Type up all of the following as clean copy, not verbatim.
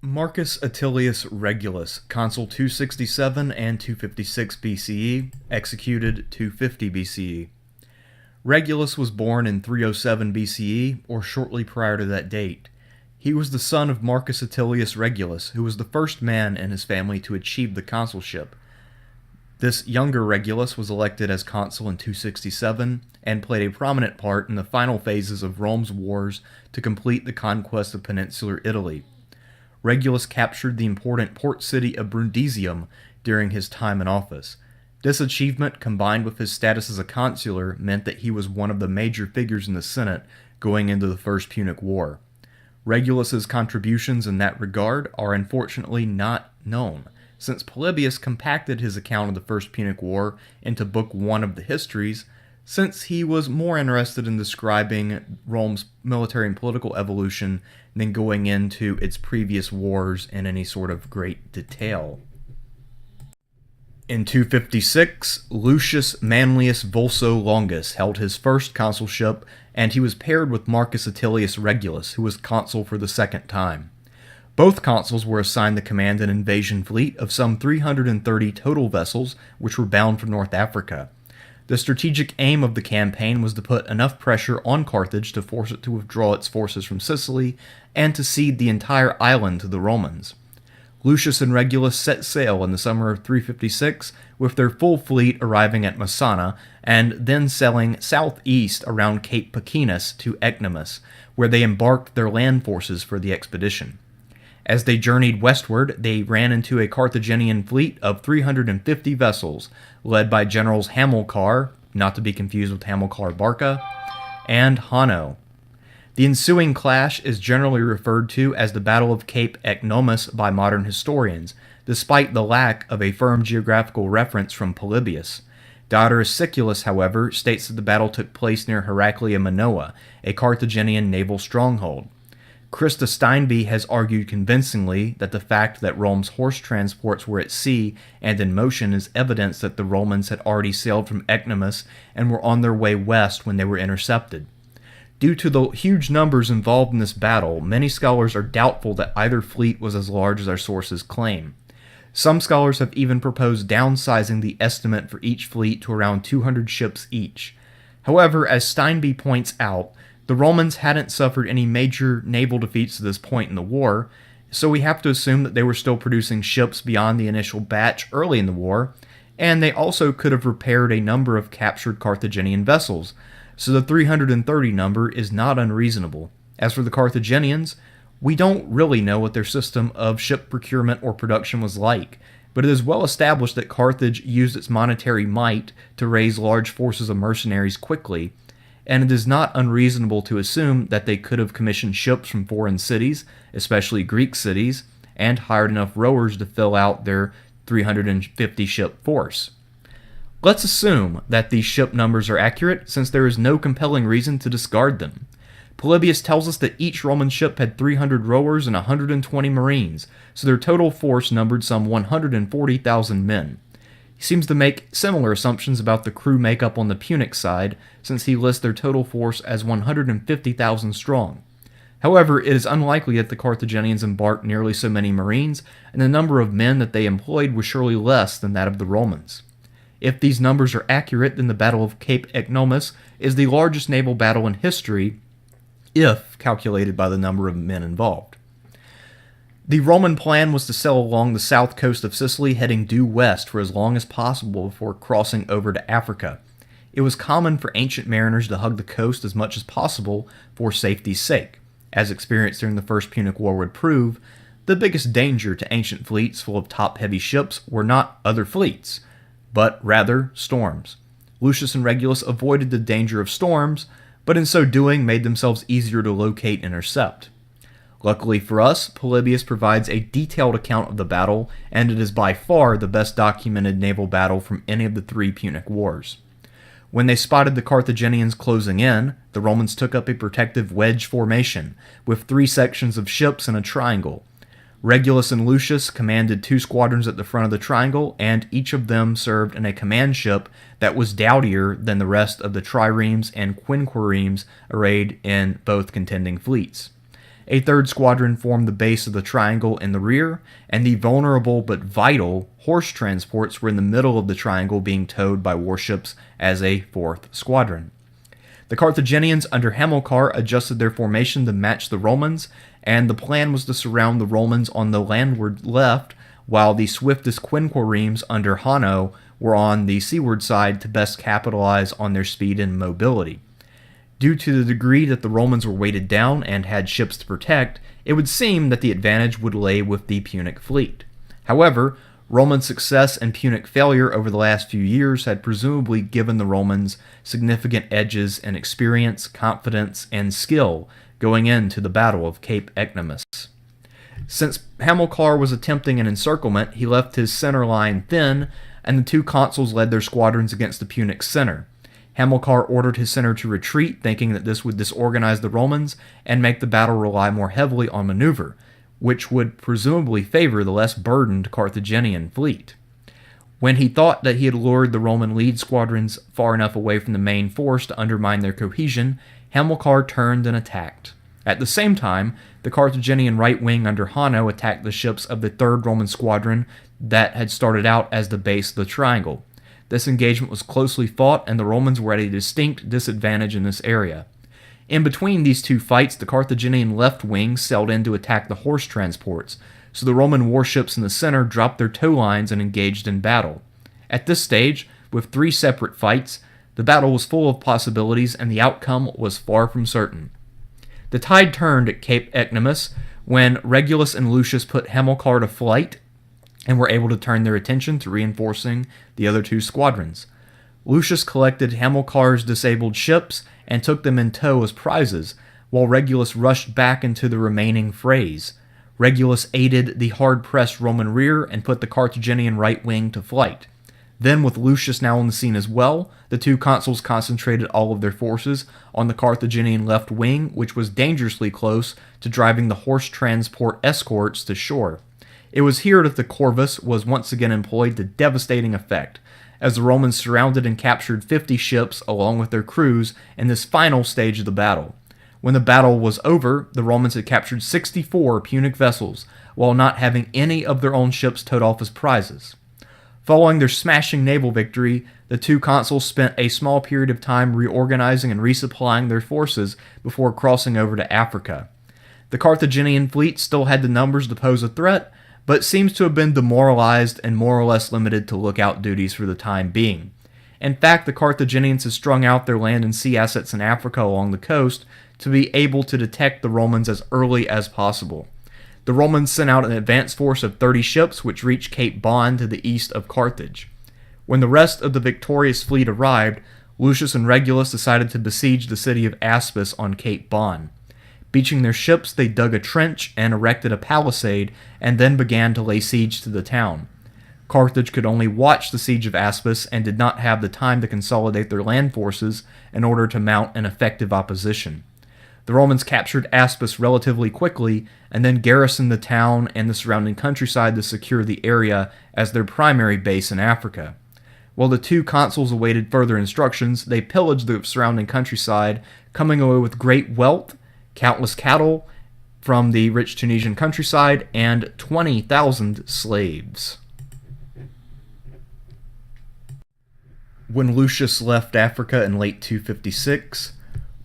Marcus Atilius Regulus, Consul 267 and 256 BCE, executed 250 BCE. Regulus was born in 307 BCE, or shortly prior to that date. He was the son of Marcus Atilius Regulus, who was the first man in his family to achieve the consulship. This younger Regulus was elected as consul in 267 and played a prominent part in the final phases of Rome's wars to complete the conquest of peninsular Italy. Regulus captured the important port city of Brundisium during his time in office. This achievement, combined with his status as a consular, meant that he was one of the major figures in the Senate going into the First Punic War. Regulus's contributions in that regard are unfortunately not known, since Polybius compacted his account of the First Punic War into Book 1 of the Histories, since he was more interested in describing Rome's military and political evolution than going into its previous wars in any sort of great detail. In 256, Lucius Manlius Vulso Longus held his first consulship, and he was paired with Marcus Atilius Regulus, who was consul for the second time. Both consuls were assigned to command an invasion fleet of some 330 total vessels, which were bound for North Africa. The strategic aim of the campaign was to put enough pressure on Carthage to force it to withdraw its forces from Sicily and to cede the entire island to the Romans. Lucius and Regulus set sail in the summer of 356, with their full fleet arriving at Messana and then sailing southeast around Cape Pacinus to Ecnomus, where they embarked their land forces for the expedition. As they journeyed westward, they ran into a Carthaginian fleet of 350 vessels, led by generals Hamilcar, not to be confused with Hamilcar Barca, and Hanno. The ensuing clash is generally referred to as the Battle of Cape Ecnomus by modern historians, despite the lack of a firm geographical reference from Polybius. Diodorus Siculus, however, states that the battle took place near Heraclea Manoa, a Carthaginian naval stronghold. Krista Steinby has argued convincingly that the fact that Rome's horse transports were at sea and in motion is evidence that the Romans had already sailed from Ecnomus and were on their way west when they were intercepted. Due to the huge numbers involved in this battle, many scholars are doubtful that either fleet was as large as our sources claim. Some scholars have even proposed downsizing the estimate for each fleet to around 200 ships each. However, as Steinby points out, the Romans hadn't suffered any major naval defeats to this point in the war, so we have to assume that they were still producing ships beyond the initial batch early in the war, and they also could have repaired a number of captured Carthaginian vessels, so the 330 number is not unreasonable. As for the Carthaginians, we don't really know what their system of ship procurement or production was like, but it is well established that Carthage used its monetary might to raise large forces of mercenaries quickly, and it is not unreasonable to assume that they could have commissioned ships from foreign cities, especially Greek cities, and hired enough rowers to fill out their 350-ship force. Let's assume that these ship numbers are accurate, since there is no compelling reason to discard them. Polybius tells us that each Roman ship had 300 rowers and 120 marines, so their total force numbered some 140,000 men. He seems to make similar assumptions about the crew makeup on the Punic side, since he lists their total force as 150,000 strong. However, it is unlikely that the Carthaginians embarked nearly so many marines, and the number of men that they employed was surely less than that of the Romans. If these numbers are accurate, then the Battle of Cape Ecnomus is the largest naval battle in history, if calculated by the number of men involved. The Roman plan was to sail along the south coast of Sicily, heading due west for as long as possible before crossing over to Africa. It was common for ancient mariners to hug the coast as much as possible for safety's sake. As experience during the First Punic War would prove, the biggest danger to ancient fleets full of top-heavy ships were not other fleets, but rather storms. Lucius and Regulus avoided the danger of storms, but in so doing made themselves easier to locate and intercept. Luckily for us, Polybius provides a detailed account of the battle, and it is by far the best documented naval battle from any of the three Punic Wars. When they spotted the Carthaginians closing in, the Romans took up a protective wedge formation, with 3 sections of ships in a triangle. Regulus and Lucius commanded 2 squadrons at the front of the triangle, and each of them served in a command ship that was doughtier than the rest of the triremes and quinquiremes arrayed in both contending fleets. A third squadron formed the base of the triangle in the rear, and the vulnerable but vital horse transports were in the middle of the triangle being towed by warships as a fourth squadron. The Carthaginians under Hamilcar adjusted their formation to match the Romans, and the plan was to surround the Romans on the landward left, while the swiftest quinqueremes under Hanno were on the seaward side to best capitalize on their speed and mobility. Due to the degree that the Romans were weighted down and had ships to protect, it would seem that the advantage would lay with the Punic fleet. However, Roman success and Punic failure over the last few years had presumably given the Romans significant edges in experience, confidence, and skill going into the Battle of Cape Ecnomus. Since Hamilcar was attempting an encirclement, he left his center line thin, and the two consuls led their squadrons against the Punic center. Hamilcar ordered his center to retreat, thinking that this would disorganize the Romans and make the battle rely more heavily on maneuver, which would presumably favor the less burdened Carthaginian fleet. When he thought that he had lured the Roman lead squadrons far enough away from the main force to undermine their cohesion, Hamilcar turned and attacked. At the same time, the Carthaginian right wing under Hanno attacked the ships of the 3rd Roman Squadron that had started out as the base of the triangle. This engagement was closely fought, and the Romans were at a distinct disadvantage in this area. In between these two fights, the Carthaginian left wing sailed in to attack the horse transports, so the Roman warships in the center dropped their tow lines and engaged in battle. At this stage, with 3 separate fights, the battle was full of possibilities, and the outcome was far from certain. The tide turned at Cape Ecnomus when Regulus and Lucius put Hamilcar to flight and were able to turn their attention to reinforcing the other 2 squadrons. Lucius collected Hamilcar's disabled ships and took them in tow as prizes, while Regulus rushed back into the remaining frays. Regulus aided the hard-pressed Roman rear and put the Carthaginian right wing to flight. Then, with Lucius now on the scene as well, the 2 consuls concentrated all of their forces on the Carthaginian left wing, which was dangerously close to driving the horse transport escorts to shore. It was here that the Corvus was once again employed to devastating effect, as the Romans surrounded and captured 50 ships along with their crews in this final stage of the battle. When the battle was over, the Romans had captured 64 Punic vessels, while not having any of their own ships towed off as prizes. Following their smashing naval victory, the 2 consuls spent a small period of time reorganizing and resupplying their forces before crossing over to Africa. The Carthaginian fleet still had the numbers to pose a threat, but seems to have been demoralized and more or less limited to lookout duties for the time being. In fact, the Carthaginians had strung out their land and sea assets in Africa along the coast to be able to detect the Romans as early as possible. The Romans sent out an advance force of 30 ships, which reached Cape Bon to the east of Carthage. When the rest of the victorious fleet arrived, Lucius and Regulus decided to besiege the city of Aspis on Cape Bon. Beaching their ships, they dug a trench and erected a palisade, and then began to lay siege to the town. Carthage could only watch the siege of Aspis and did not have the time to consolidate their land forces in order to mount an effective opposition. The Romans captured Aspis relatively quickly, and then garrisoned the town and the surrounding countryside to secure the area as their primary base in Africa. While the 2 consuls awaited further instructions, they pillaged the surrounding countryside, coming away with great wealth, countless cattle from the rich Tunisian countryside, and 20,000 slaves. When Lucius left Africa in late 256,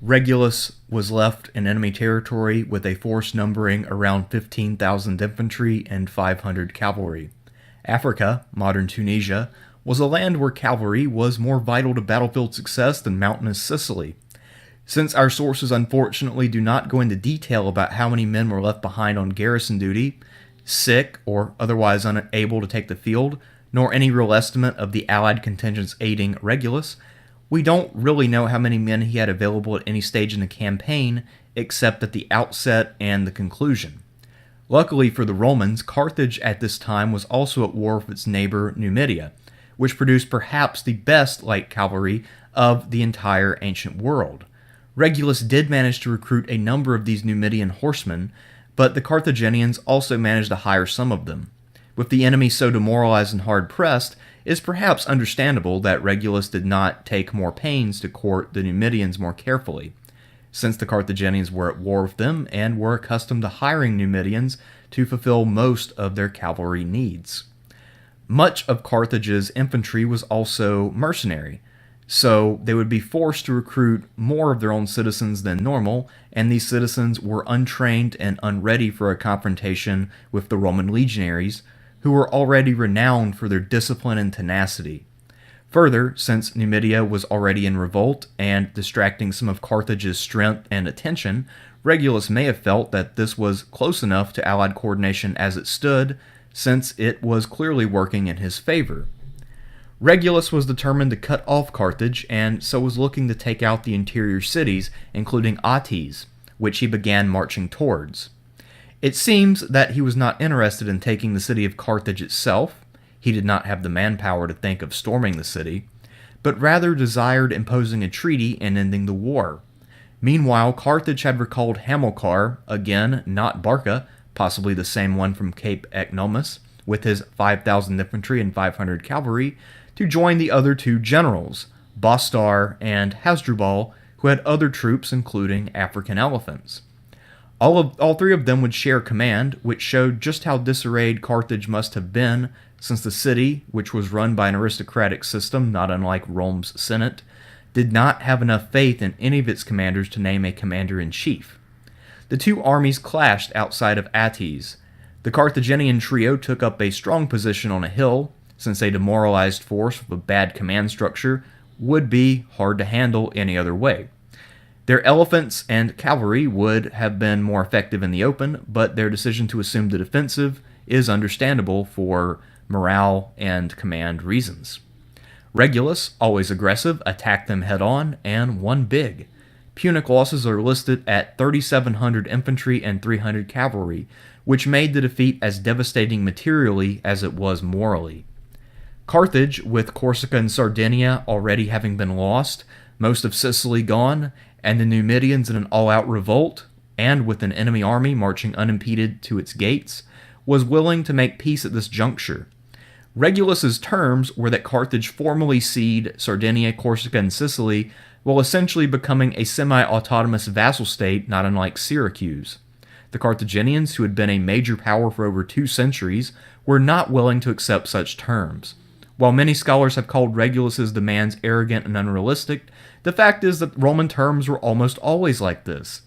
Regulus was left in enemy territory with a force numbering around 15,000 infantry and 500 cavalry. Africa, modern Tunisia, was a land where cavalry was more vital to battlefield success than mountainous Sicily. Since our sources unfortunately do not go into detail about how many men were left behind on garrison duty, sick, or otherwise unable to take the field, nor any real estimate of the Allied contingents aiding Regulus, we don't really know how many men he had available at any stage in the campaign, except at the outset and the conclusion. Luckily for the Romans, Carthage at this time was also at war with its neighbor Numidia, which produced perhaps the best light cavalry of the entire ancient world. Regulus did manage to recruit a number of these Numidian horsemen, but the Carthaginians also managed to hire some of them. With the enemy so demoralized and hard-pressed, it is perhaps understandable that Regulus did not take more pains to court the Numidians more carefully. since the Carthaginians were at war with them and were accustomed to hiring Numidians to fulfill most of their cavalry needs. Much of Carthage's infantry was also mercenary, so they would be forced to recruit more of their own citizens than normal, and these citizens were untrained and unready for a confrontation with the Roman legionaries, who were already renowned for their discipline and tenacity. Further, since Numidia was already in revolt and distracting some of Carthage's strength and attention, Regulus may have felt that this was close enough to Allied coordination as it stood, since it was clearly working in his favor. Regulus was determined to cut off Carthage, and so was looking to take out the interior cities, including Ates, which he began marching towards. It seems that he was not interested in taking the city of Carthage itself. He did not have the manpower to think of storming the city, but rather desired imposing a treaty and ending the war. Meanwhile, Carthage had recalled Hamilcar, again not Barca, possibly the same one from Cape Ecnomus, with his 5,000 infantry and 500 cavalry, to join the other two generals, Bostar and Hasdrubal, who had other troops including African elephants. All three of them would share command, which showed just how disarrayed Carthage must have been, since the city, which was run by an aristocratic system not unlike Rome's Senate, did not have enough faith in any of its commanders to name a commander-in-chief. The two armies clashed outside of Ates. The Carthaginian trio took up a strong position on a hill, since a demoralized force with a bad command structure would be hard to handle any other way. Their elephants and cavalry would have been more effective in the open, but their decision to assume the defensive is understandable for morale and command reasons. Regulus, always aggressive, attacked them head-on and won big. Punic losses are listed at 3,700 infantry and 300 cavalry, which made the defeat as devastating materially as it was morally. Carthage, with Corsica and Sardinia already having been lost, most of Sicily gone, and the Numidians in an all-out revolt, and with an enemy army marching unimpeded to its gates, was willing to make peace at this juncture. Regulus's terms were that Carthage formally cede Sardinia, Corsica, and Sicily, while essentially becoming a semi-autonomous vassal state not unlike Syracuse. The Carthaginians, who had been a major power for over 2 centuries, were not willing to accept such terms. While many scholars have called Regulus's demands arrogant and unrealistic, the fact is that Roman terms were almost always like this.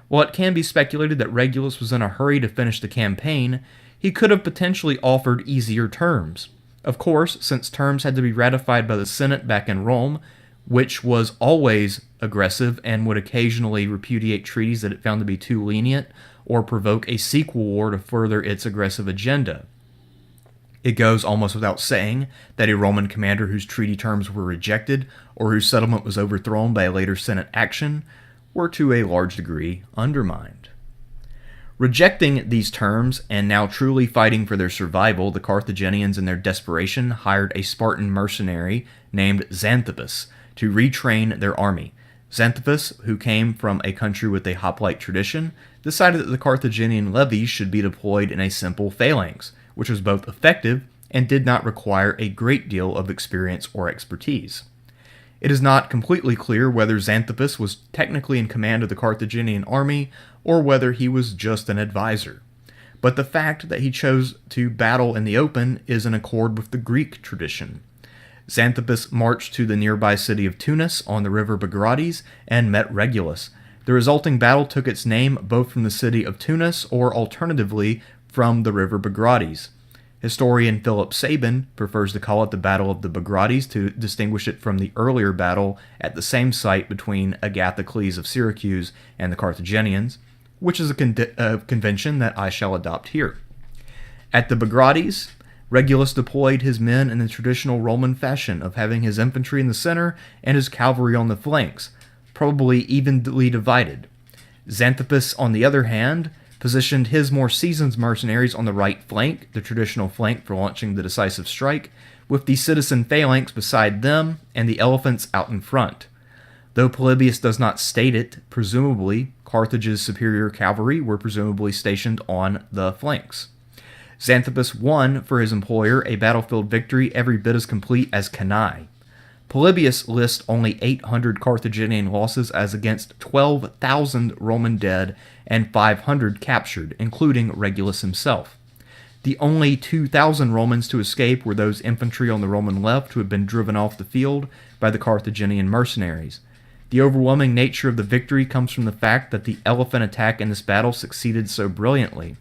While it can be speculated that Regulus was in a hurry to finish the campaign, he could have potentially offered easier terms. Of course, since terms had to be ratified by the Senate back in Rome, which was always aggressive and would occasionally repudiate treaties that it found to be too lenient or provoke a sequel war to further its aggressive agenda. It goes almost without saying that a Roman commander whose treaty terms were rejected or whose settlement was overthrown by a later Senate action were to a large degree undermined. Rejecting these terms and now truly fighting for their survival, the Carthaginians in their desperation hired a Spartan mercenary named Xanthippus to retrain their army. Xanthippus, who came from a country with a hoplite tradition, decided that the Carthaginian levies should be deployed in a simple phalanx, which was both effective and did not require a great deal of experience or expertise. It is not completely clear whether Xanthippus was technically in command of the Carthaginian army or whether he was just an advisor. But the fact that he chose to battle in the open is in accord with the Greek tradition. Xanthippus marched to the nearby city of Tunis on the river Bagrades and met Regulus. The resulting battle took its name both from the city of Tunis or alternatively from the river Bagrades. Historian Philip Sabin prefers to call it the Battle of the Bagrades to distinguish it from the earlier battle at the same site between Agathocles of Syracuse and the Carthaginians, which is a convention that I shall adopt here. At the Bagrades, Regulus deployed his men in the traditional Roman fashion of having his infantry in the center and his cavalry on the flanks, probably evenly divided. Xanthippus, on the other hand, positioned his more seasoned mercenaries on the right flank, the traditional flank for launching the decisive strike, with the citizen phalanx beside them and the elephants out in front. Though Polybius does not state it, presumably Carthage's superior cavalry were presumably stationed on the flanks. Xanthippus won for his employer a battlefield victory every bit as complete as Cannae. Polybius lists only 800 Carthaginian losses as against 12,000 Roman dead and 500 captured, including Regulus himself. The only 2,000 Romans to escape were those infantry on the Roman left who had been driven off the field by the Carthaginian mercenaries. The overwhelming nature of the victory comes from the fact that the elephant attack in this battle succeeded so brilliantly.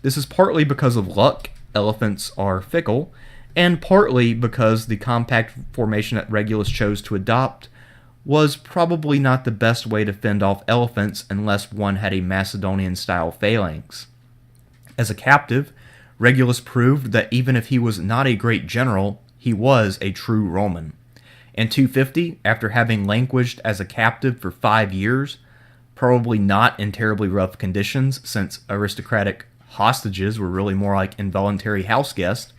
This is partly because of luck, elephants are fickle, and partly because the compact formation that Regulus chose to adopt was probably not the best way to fend off elephants unless one had a Macedonian-style phalanx. As a captive, Regulus proved that even if he was not a great general, he was a true Roman. In 250, after having languished as a captive for 5 years, probably not in terribly rough conditions since aristocratic hostages were really more like involuntary house guests,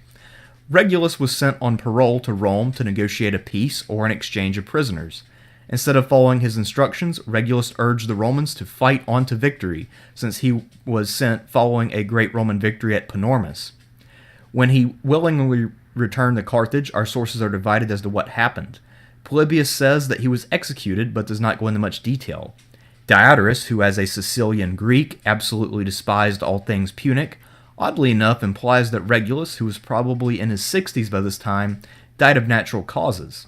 Regulus was sent on parole to Rome to negotiate a peace or an exchange of prisoners. Instead of following his instructions, Regulus urged the Romans to fight on to victory, since he was sent following a great Roman victory at Panormus. When he willingly returned to Carthage, our sources are divided as to what happened. Polybius says that he was executed, but does not go into much detail. Diodorus, who as a Sicilian Greek absolutely despised all things Punic, oddly enough implies that Regulus, who was probably in his 60s by this time, died of natural causes.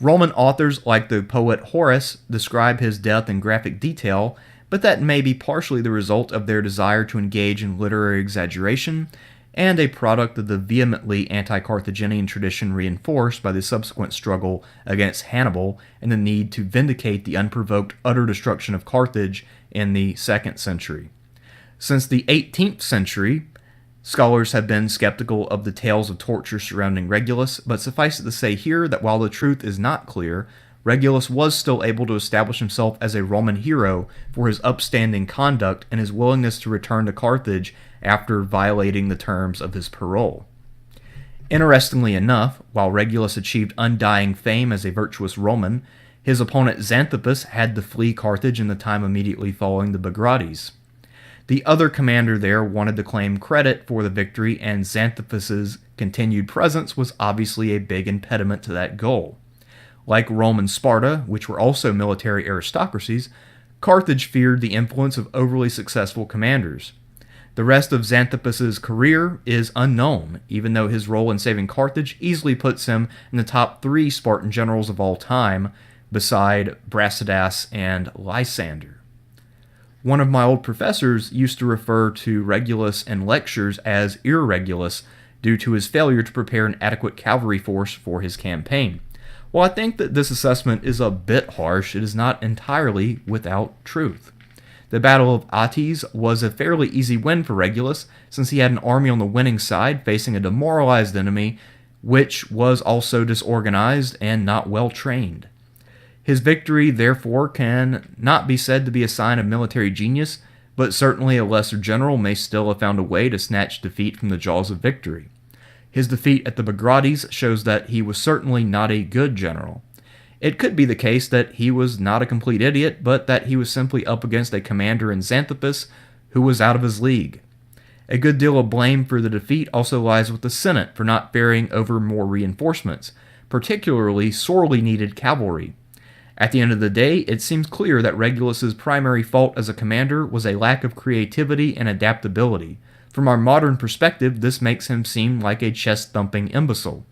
Roman authors like the poet Horace describe his death in graphic detail, but that may be partially the result of their desire to engage in literary exaggeration, and a product of the vehemently anti-Carthaginian tradition reinforced by the subsequent struggle against Hannibal and the need to vindicate the unprovoked utter destruction of Carthage in the 2nd century. Since the 18th century, scholars have been skeptical of the tales of torture surrounding Regulus, but suffice it to say here that while the truth is not clear, Regulus was still able to establish himself as a Roman hero for his upstanding conduct and his willingness to return to Carthage after violating the terms of his parole. Interestingly enough, while Regulus achieved undying fame as a virtuous Roman, his opponent Xanthippus had to flee Carthage in the time immediately following the Bagrades. The other commander there wanted to claim credit for the victory, and Xanthippus's continued presence was obviously a big impediment to that goal. Like Rome and Sparta, which were also military aristocracies, Carthage feared the influence of overly successful commanders. The rest of Xanthippus's career is unknown, even though his role in saving Carthage easily puts him in the top 3 Spartan generals of all time, beside Brasidas and Lysander. One of my old professors used to refer to Regulus in lectures as Irregulus due to his failure to prepare an adequate cavalry force for his campaign. While I think that this assessment is a bit harsh, it is not entirely without truth. The Battle of Aties was a fairly easy win for Regulus, since he had an army on the winning side facing a demoralized enemy, which was also disorganized and not well trained. His victory, therefore, can not be said to be a sign of military genius, but certainly a lesser general may still have found a way to snatch defeat from the jaws of victory. His defeat at the Bagrades shows that he was certainly not a good general. It could be the case that he was not a complete idiot, but that he was simply up against a commander in Xanthippus who was out of his league. A good deal of blame for the defeat also lies with the Senate for not ferrying over more reinforcements, particularly sorely needed cavalry. At the end of the day, it seems clear that Regulus's primary fault as a commander was a lack of creativity and adaptability. From our modern perspective, this makes him seem like a chest-thumping imbecile.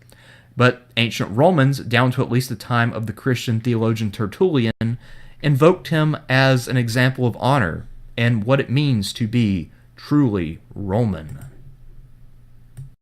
But ancient Romans, down to at least the time of the Christian theologian Tertullian, invoked him as an example of honor and what it means to be truly Roman.